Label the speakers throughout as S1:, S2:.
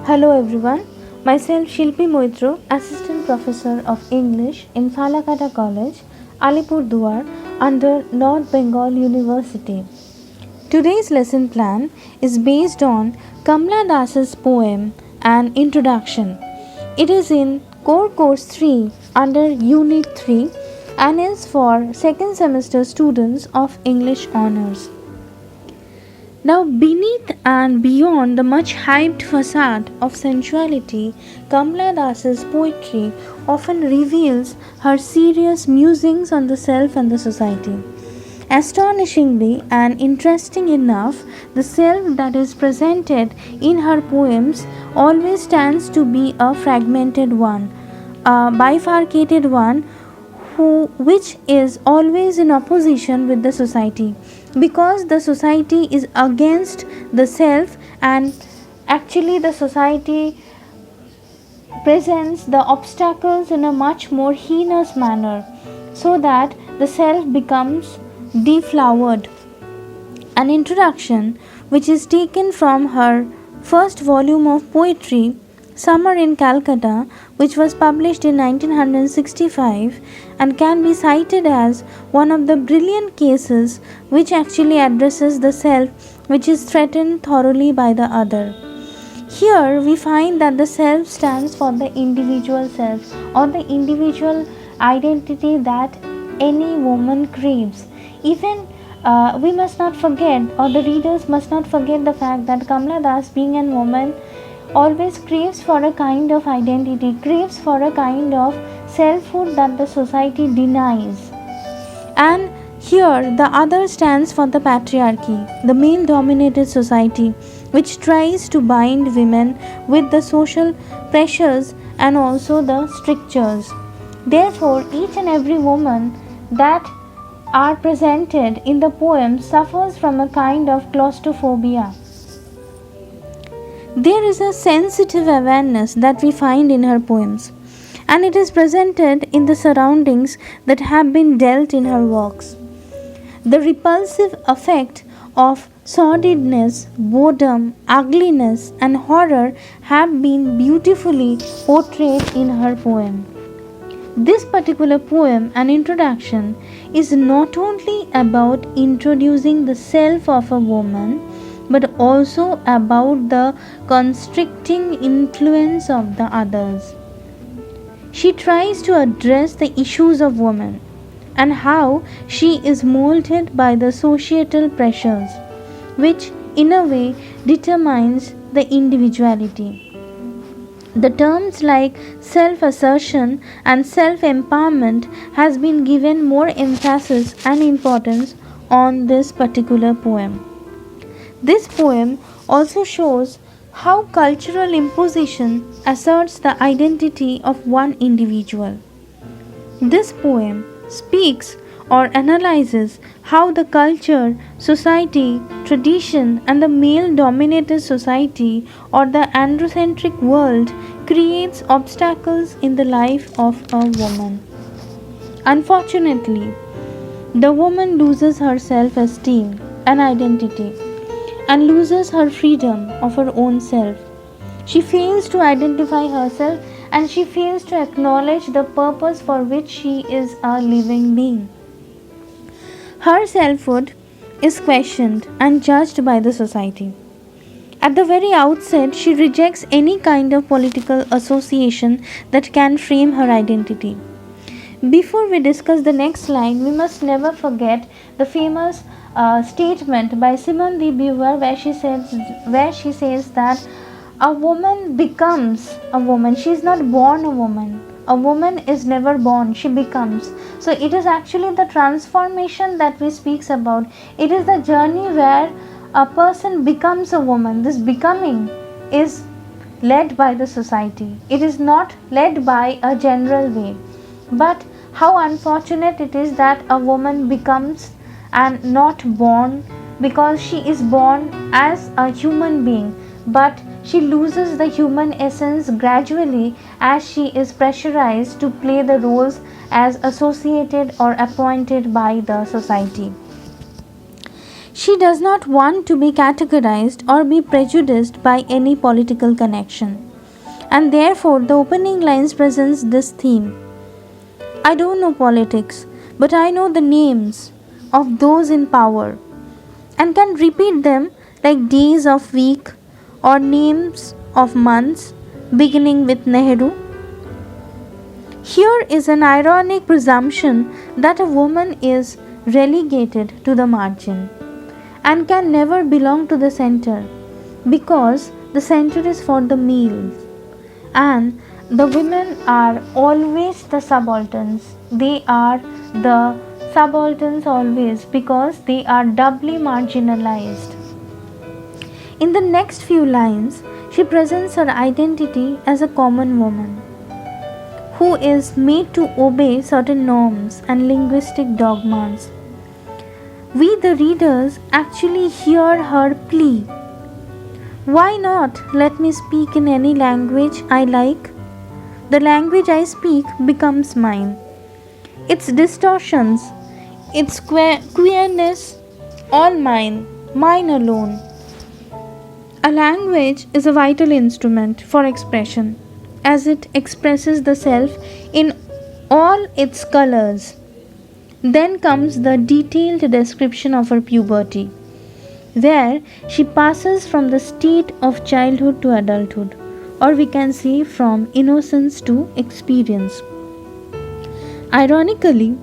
S1: Hello everyone, myself Shilpi Moitro, Assistant Professor of English in Falakata College, Alipurduar under North Bengal University. Today's lesson plan is based on Kamla Das's poem An Introduction. It is in Core Course 3 under Unit 3 and is for second semester students of English Honours. Now, beneath and beyond the much hyped facade of sensuality, Kamla Das's poetry often reveals her serious musings on the self and the society. Astonishingly and interesting enough, the self that is presented in her poems always stands to be a fragmented one, a bifurcated one which is always in opposition with the society, because the society is against the self, and actually the society presents the obstacles in a much more heinous manner, so that the self becomes deflowered. An introduction which is taken from her first volume of poetry, Summer in Calcutta, which was published in 1965 and can be cited as one of the brilliant cases which actually addresses the self which is threatened thoroughly by the other. Here we find that the self stands for the individual self, or the individual identity that any woman craves. Even we must not forget, or the readers must not forget, the fact that Kamla Das, being a woman, always craves for a kind of identity, craves for a kind of selfhood that the society denies. And here the other stands for the patriarchy, the male dominated society, which tries to bind women with the social pressures and also the strictures. Therefore, each and every woman that are presented in the poem suffers from a kind of claustrophobia. There is a sensitive awareness that we find in her poems, and it is presented in the surroundings that have been dealt in her works. The repulsive effect of sordidness, boredom, ugliness, and horror have been beautifully portrayed in her poem. This particular poem, An Introduction, is not only about introducing the self of a woman, but also about the constricting influence of the others. She tries to address the issues of women and how she is molded by the societal pressures, which in a way determines the individuality. The terms like self-assertion and self-empowerment has been given more emphasis and importance on this particular poem. This poem also shows how cultural imposition asserts the identity of one individual. This poem speaks or analyzes how the culture, society, tradition, and the male dominated society or the androcentric world creates obstacles in the life of a woman. Unfortunately, the woman loses her self esteem and identity and loses her freedom of her own self. She fails to identify herself, and she fails to acknowledge the purpose for which she is a living being. Her selfhood is questioned and judged by the society. At the very outset, she rejects any kind of political association that can frame her identity. Before we discuss the next line, we must never forget the famous statement by Simone de Beauvoir, where she says that a woman becomes a woman. She is not born a woman. A woman is never born, she becomes. So it is actually the transformation that we speaks about. It is the journey where a person becomes a woman. This becoming is led by the society. It is not led by a general way. But how unfortunate it is that a woman becomes and not born, because she is born as a human being, but she loses the human essence gradually as she is pressurized to play the roles as associated or appointed by the society. She does not want to be categorized or be prejudiced by any political connection. And therefore, the opening lines presents this theme. I don't know politics, but I know the names of those in power and can repeat them like days of week or names of months beginning with Nehru. Here is an ironic presumption that a woman is relegated to the margin and can never belong to the center because the center is for the males and the women are always the subalterns. They are the subalterns always because they are doubly marginalized. In the next few lines, she presents her identity as a common woman who is made to obey certain norms and linguistic dogmas. We, the readers, actually hear her plea. Why not let me speak in any language I like? The language I speak becomes mine. Its distortions, its queerness, all mine, mine alone. A language is a vital instrument for expression, as it expresses the self in all its colors. Then comes the detailed description of her puberty, where she passes from the state of childhood to adulthood, or we can say from innocence to experience. Ironically,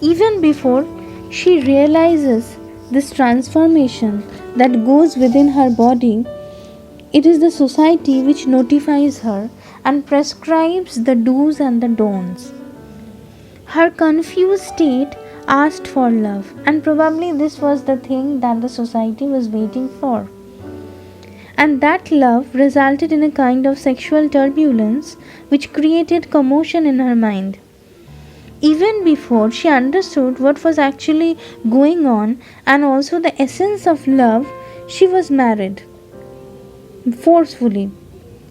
S1: even before she realizes this transformation that goes within her body, it is the society which notifies her and prescribes the do's and the don'ts. Her confused state asked for love, and probably this was the thing that the society was waiting for. And that love resulted in a kind of sexual turbulence which created commotion in her mind. Even before she understood what was actually going on and also the essence of love, she was married forcefully,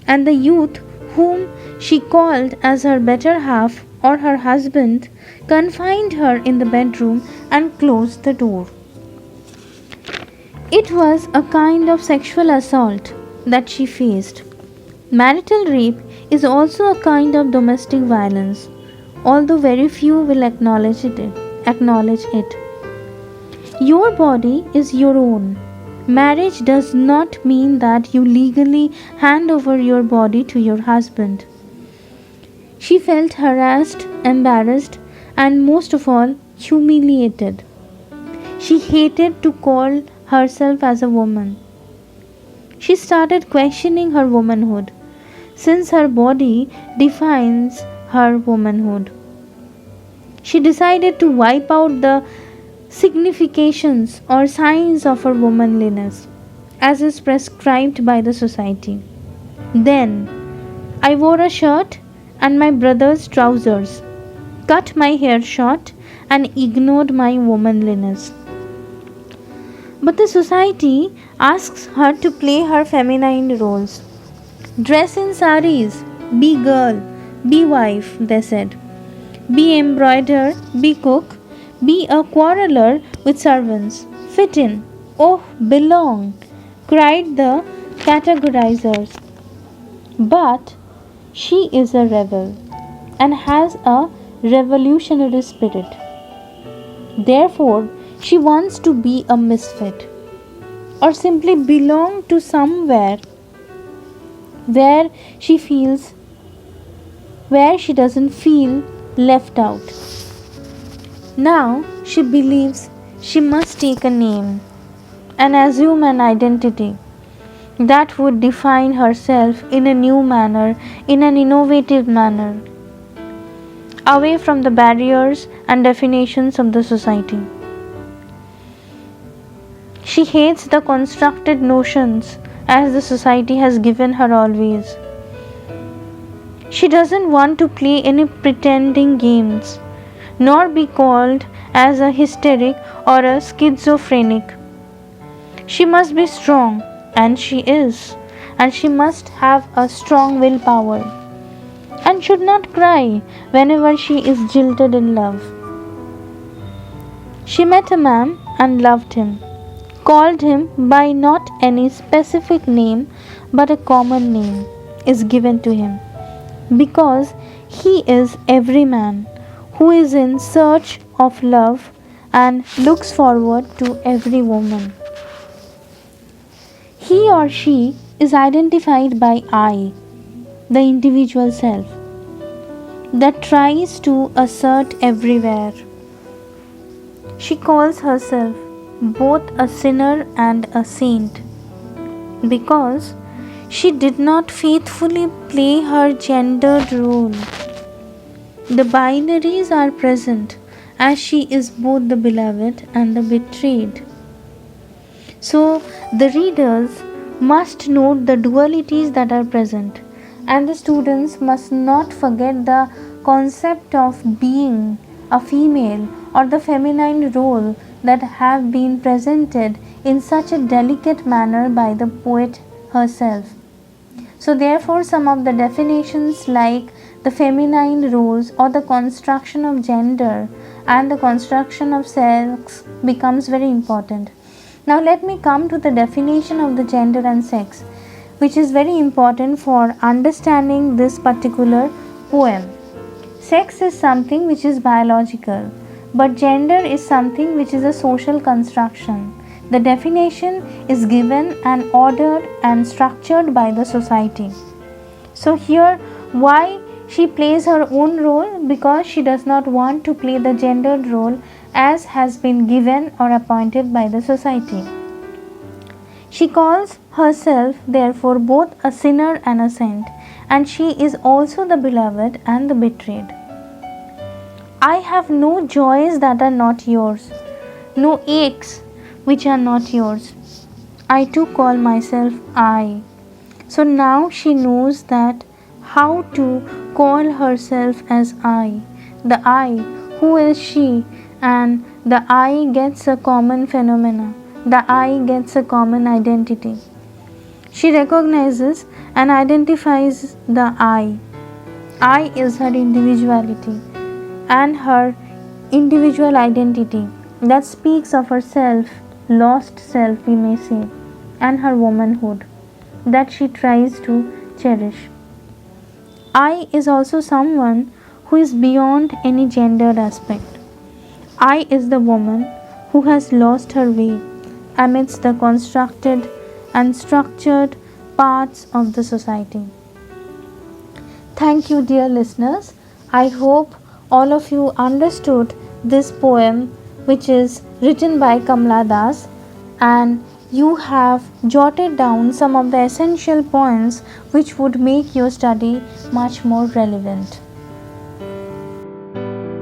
S1: and the youth whom she called as her better half or her husband confined her in the bedroom and closed the door. It was a kind of sexual assault that she faced. Marital rape is also a kind of domestic violence, although very few will acknowledge it. Your body is your own. Marriage does not mean that you legally hand over your body to your husband. She felt harassed, embarrassed, and most of all, humiliated. She hated to call herself as a woman. She started questioning her womanhood, since her body defines her womanhood. She decided to wipe out the significations or signs of her womanliness as is prescribed by the society. Then I wore a shirt and my brother's trousers, cut my hair short, and ignored my womanliness. But the society asks her to play her feminine roles. Dress in saris, be girl, be wife, they said. Be embroider, be cook, be a quarreler with servants. Fit in, oh, belong, cried the categorizers. But she is a rebel and has a revolutionary spirit. Therefore, she wants to be a misfit or simply belong to somewhere where she doesn't feel left out. Now she believes she must take a name and assume an identity that would define herself in a new manner, in an innovative manner, away from the barriers and definitions of the society. She hates the constructed notions as the society has given her always. She doesn't want to play any pretending games, nor be called as a hysteric or a schizophrenic. She must be strong, and she is, and she must have a strong willpower, and should not cry whenever she is jilted in love. She met a man and loved him, called him by not any specific name but a common name is given to him, because he is every man who is in search of love and looks forward to every woman. He or she is identified by I, the individual self, that tries to assert everywhere. She calls herself both a sinner and a saint because she did not faithfully play her gendered role. The binaries are present as she is both the beloved and the betrayed. So the readers must note the dualities that are present, and the students must not forget the concept of being a female or the feminine role that have been presented in such a delicate manner by the poet herself. So therefore some of the definitions like the feminine roles or the construction of gender and the construction of sex becomes very important. Now let me come to the definition of the gender and sex, which is very important for understanding this particular poem. Sex is something which is biological, but gender is something which is a social construction. The definition is given and ordered and structured by the society. So here, why she plays her own role? Because she does not want to play the gendered role as has been given or appointed by the society. She calls herself therefore both a sinner and a saint, and she is also the beloved and the betrayed. I have no joys that are not yours, no aches which are not yours. I too call myself I. So now she knows that how to call herself as I. The I, who is she? And the I gets a common phenomena. The I gets a common identity. She recognizes and identifies the I. I is her individuality and her individual identity that speaks of herself, lost self, we may say, and her womanhood that she tries to cherish. I is also someone who is beyond any gendered aspect. I is the woman who has lost her way amidst the constructed and structured parts of the society. Thank you, dear listeners. I hope all of you understood this poem, which is written by Kamala Das, and you have jotted down some of the essential points which would make your study much more relevant.